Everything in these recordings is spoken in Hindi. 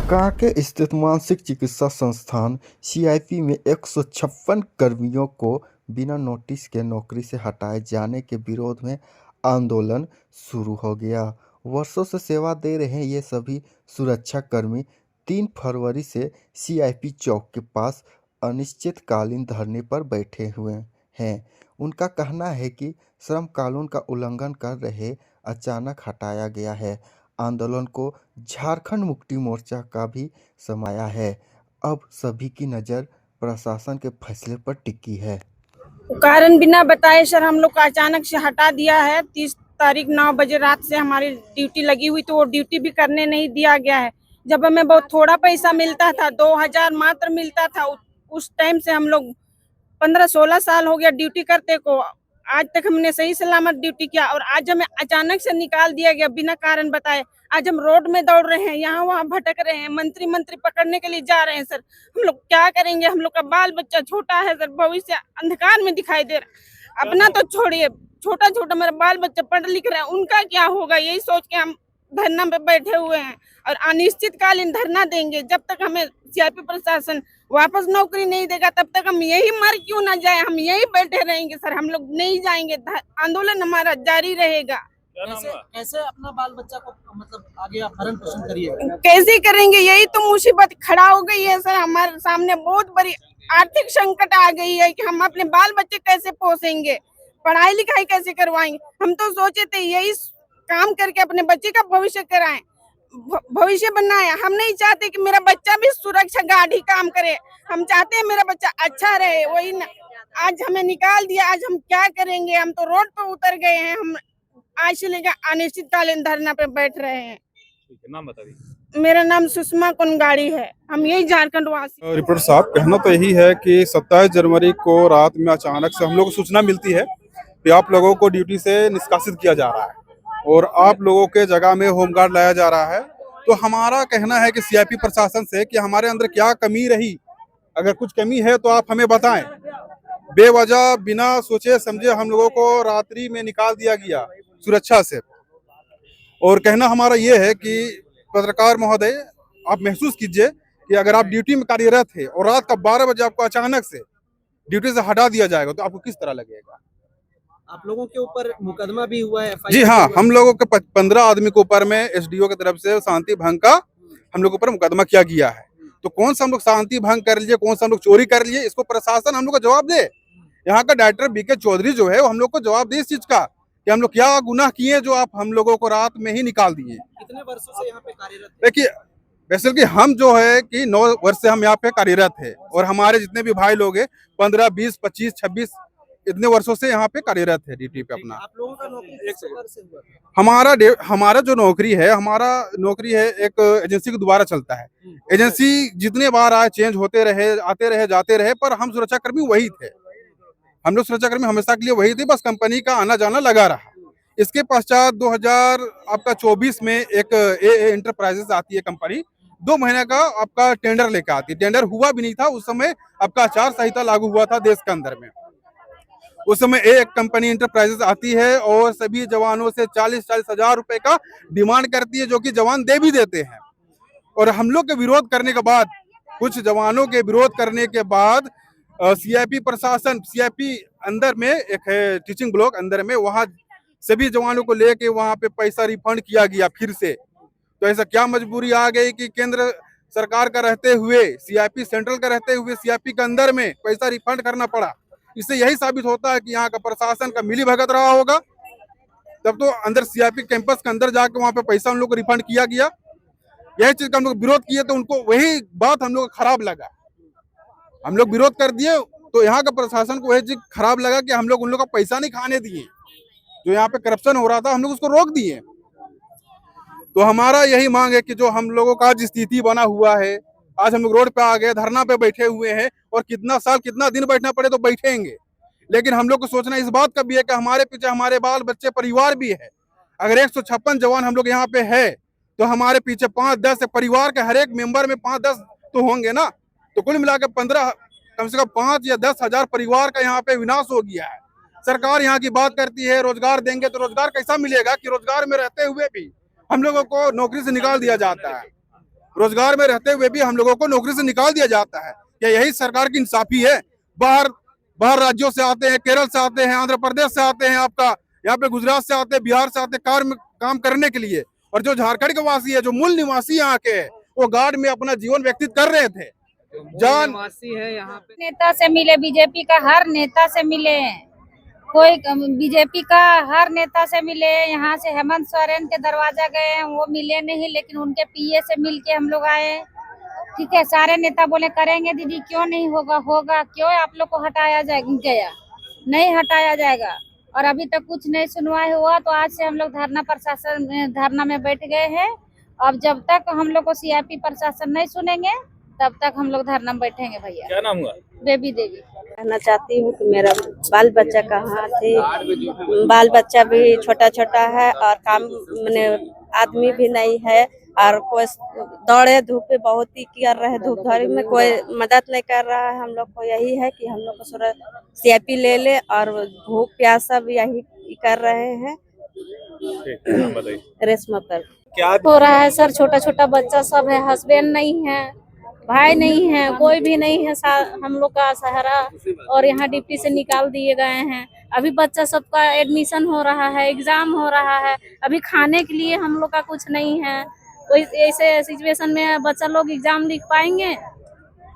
कांके स्थित मानसिक चिकित्सा संस्थान सीआईपी में 156 कर्मियों को बिना नोटिस के नौकरी से हटाए जाने के विरोध में आंदोलन शुरू हो गया। वर्षों से सेवा दे रहे ये सभी सुरक्षाकर्मी 3 फरवरी से सीआईपी चौक के पास अनिश्चितकालीन धरने पर बैठे हुए हैं। उनका कहना है कि श्रम कानून का उल्लंघन कर रहे अचानक हटाया गया है। आंदोलन को झारखंड मुक्ति मोर्चा का भी समाया है। अब सभी की नज़र प्रशासन के फैसले पर टिकी है। कारण बिना बताए सर हम लोग को अचानक से हटा दिया है। 30 तारीख 9 बजे रात से हमारी ड्यूटी लगी हुई तो वो ड्यूटी भी करने नहीं दिया गया है। जब हमें बहुत थोड़ा पैसा मिलता था, 2000 मात्र मिलता था, उस टाइम से हम लोग 15-16 साल हो गया ड्यूटी करते को। आज तक हमने सही सलामत ड्यूटी किया और आज हमें अचानक से निकाल दिया गया बिना कारण बताए। आज हम रोड में दौड़ रहे हैं, यहाँ वहाँ भटक रहे हैं, मंत्री पकड़ने के लिए जा रहे हैं। सर हम लोग क्या करेंगे? हम लोग का बाल बच्चा छोटा है सर, भविष्य अंधकार में दिखाई दे रहा। अपना तो छोड़िए, छोटा छोटा मेरा बाल बच्चा पढ़ लिख रहे हैं, उनका क्या होगा? यही सोच के हम धरना पे बैठे हुए हैं और अनिश्चितकालीन धरना देंगे जब तक हमें सीआईपी प्रशासन वापस नौकरी नहीं देगा। तब तक हम यही मर क्यों ना जाए, हम यही बैठे रहेंगे सर। हम लोग नहीं जाएंगे, आंदोलन हमारा जारी रहेगा। कैसे अपना बाल बच्चा को मतलब आगे आप भरण पोषण करिएगा? कैसे करेंगे? यही तो मुसीबत खड़ा हो गई है सर। हमारे सामने बहुत बड़ी आर्थिक संकट आ गई है कि हम अपने बाल बच्चे कैसे पोसेंगे, पढ़ाई लिखाई कैसे करवाएंगे। हम तो सोचे थे यही काम करके अपने बच्चे का भविष्य कराएं, भविष्य बनाए। हम नहीं चाहते कि मेरा बच्चा भी सुरक्षा गार्ड ही काम करे, हम चाहते हैं मेरा बच्चा अच्छा रहे। वही ना, आज हमें निकाल दिया। आज हम क्या करेंगे? हम तो रोड पर उतर गए हैं। हम आज से लेकर अनिश्चितकालीन धरना पे बैठ रहे हैं। नाम बता दीजिए। मेरा नाम सुषमा कुनगाड़ी है, हम यही झारखंड वासी। रिपोर्टर साहब, कहना तो यही है कि 27 जनवरी को रात में अचानक से हम लोग को सूचना मिलती है कि आप लोगों को ड्यूटी से निष्कासित किया जा रहा है और आप लोगों के जगह में होमगार्ड लाया जा रहा है। तो हमारा कहना है कि सीआईपी प्रशासन से कि हमारे अंदर क्या कमी रही, अगर कुछ कमी है तो आप हमें बताएं। बेवजह बिना सोचे समझे हम लोगों को रात्रि में निकाल दिया गया सुरक्षा से। और कहना हमारा ये है कि पत्रकार महोदय, आप महसूस कीजिए कि अगर आप ड्यूटी में कार्यरत थे और रात का 12 बजे आपको अचानक से ड्यूटी से हटा दिया जाएगा तो आपको किस तरह लगेगा? आप लोगों के ऊपर मुकदमा भी हुआ है? जी हाँ, हम लोगों के 15 आदमी के ऊपर में एसडीओ की तरफ से शांति भंग का हम लोग ऊपर मुकदमा किया गया है। तो कौन सा हम लोग शांति भंग कर लिए, कौन सा हम लोग चोरी कर लिए, इसको प्रशासन हम लोग को जवाब दे। यहाँ का डायरेक्टर बीके चौधरी जो है वो हम लोग को जवाब दे इस चीज का कि हम लोग क्या गुनाह किए जो आप हम लोगों को रात में ही निकाल दिए। कितने वर्षों से यहाँ पे कार्यरत? देखिए, वैसे कि हम जो है कि 9 वर्ष से हम यहाँ पे कार्यरत है और हमारे जितने भी भाई लोग हैं 15, 20, 25, 26 इतने वर्षों से यहाँ पे कार्यरत है ड्यूटी पे अपना। आप लोगों का नौकरी किस वर्ष से हुआ? हमारा जो नौकरी है, हमारा नौकरी है एक एजेंसी के द्वारा चलता है। एजेंसी जितने बार आए चेंज होते रहे, आते रहे, जाते रहे, पर हम सुरक्षाकर्मी वही थे। हम लोग सुरक्षाकर्मी हमेशा के लिए वही थे, बस कंपनी का आना जाना लगा रहा। इसके पश्चात 2024 में एक ए एंटरप्राइजेस आती है कंपनी, 2 महीने का आपका टेंडर लेकर आती है। टेंडर हुआ भी नहीं था उस समय, आपका आचार संहिता लागू हुआ था देश के अंदर में। उस समय एक कंपनी एंटरप्राइजेस आती है और सभी जवानों से 40-40 हजार रुपए का डिमांड करती है, जो कि जवान दे भी देते हैं। और हम लोग के विरोध करने के बाद, कुछ जवानों के विरोध करने के बाद सीआईपी प्रशासन, सीआईपी अंदर में एक है टीचिंग ब्लॉक अंदर में, वहां सभी जवानों को लेके वहां पे पैसा रिफंड किया गया फिर से। तो ऐसा क्या मजबूरी आ गई कि केंद्र सरकार का रहते हुए, सीआईपी सेंट्रल का रहते हुए सीआईपी के अंदर में पैसा रिफंड करना पड़ा। इससे यही साबित होता है कि यहाँ का प्रशासन का मिली भगत रहा होगा। तब तो अंदर सीआईपी कैंपस के अंदर जाके वहां पे पैसा उन लोग को रिफंड किया गया। यही चीज का हम लोग विरोध किए तो उनको वही बात हम लोग को खराब लगा। हम लोग विरोध कर दिए तो यहाँ का प्रशासन को वही चीज खराब लगा कि हम लोग उन लोग का पैसा नहीं खाने दिए। जो यहाँ पे करप्शन हो रहा था हम लोग उसको रोक दिए। तो हमारा यही मांग है कि जो हम लोगों का आज स्थिति बना हुआ है, आज हम लोग रोड पे आ गए, धरना पे बैठे हुए हैं और कितना साल कितना दिन बैठना पड़े तो बैठेंगे, लेकिन हम लोग को सोचना इस बात का भी है कि हमारे पीछे हमारे बाल बच्चे परिवार भी है। अगर 156 जवान हम लोग यहाँ पे है तो हमारे पीछे 5-10 परिवार के हर एक मेंबर में 5-10 तो होंगे ना। तो कुल मिलाकर 15, कम से कम 5 या 10 हजार परिवार का यहाँ पे विनाश हो गया है। सरकार यहाँ की बात करती है रोजगार देंगे, तो रोजगार कैसा मिलेगा कि रोजगार में रहते हुए भी हम लोगों को नौकरी से निकाल दिया जाता है। रोजगार में रहते हुए भी हम लोगों को नौकरी से निकाल दिया जाता है। क्या यही सरकार की इंसाफी है? बाहर राज्यों से आते हैं, केरल से आते हैं, आंध्र प्रदेश से आते हैं, आपका यहाँ पे गुजरात से आते हैं, बिहार से आते हैं काम करने के लिए, और जो झारखंड के वासी है, जो मूल निवासी यहाँ के है, वो गार्ड में अपना जीवन व्यतीत कर रहे थे। निवासी है यहाँ पे नेता से मिले, बीजेपी का हर नेता से मिले, कोई बीजेपी का हर नेता से मिले। यहाँ से हेमंत सोरेन के दरवाजा गए हैं, वो मिले नहीं, लेकिन उनके पीए से मिल के हम लोग आए। ठीक है, सारे नेता बोले करेंगे दीदी, क्यों नहीं होगा, होगा क्यों आप लोग को हटाया गया, नहीं हटाया जाएगा। और अभी तक कुछ नहीं सुनवाई हुआ, तो आज से हम लोग धरना में बैठ गए हैं। अब जब तक हम लोग को सीआईपी प्रशासन नहीं सुनेंगे तब तक हम लोग धरना में बैठेंगे। भैया क्या नाम हुआ? बेबी देवी। कहना चाहती हूँ कि मेरा बाल बच्चा कहाँ थे, बाल बच्चा भी छोटा छोटा है और काम मैंने आदमी भी नहीं है, और कोई दौड़े धूपे बहुत ही कर रहे, धूप धड़ी में कोई मदद नहीं कर रहा है। हम लोग को यही है कि हम लोग को सीआईपी ले ले, और भूख प्यासा भी यही कर रहे हैं। नाम बताइए। रेशमा पर क्या हो रहा है सर, छोटा छोटा बच्चा सब है, हस्बैंड नहीं है, भाई नहीं है, कोई भी नहीं है हम लोग का सहारा, और यहाँ डिप्टी से निकाल दिए गए हैं। अभी बच्चा सबका एडमिशन हो रहा है, एग्जाम हो रहा है, अभी खाने के लिए हम लोग का कुछ नहीं है। कोई ऐसे सिचुएशन में बच्चा लोग एग्जाम लिख पाएंगे?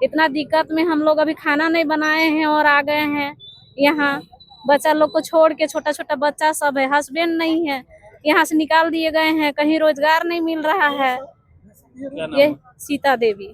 इतना दिक्कत में हम लोग अभी खाना नहीं बनाए हैं और आ गए हैं यहाँ। बच्चा लोग को छोड़ के, छोटा छोटा बच्चा सब है, हस्बैंड नहीं है, यहाँ से निकाल दिए गए हैं, कहीं रोजगार नहीं मिल रहा है। ये सीता देवी।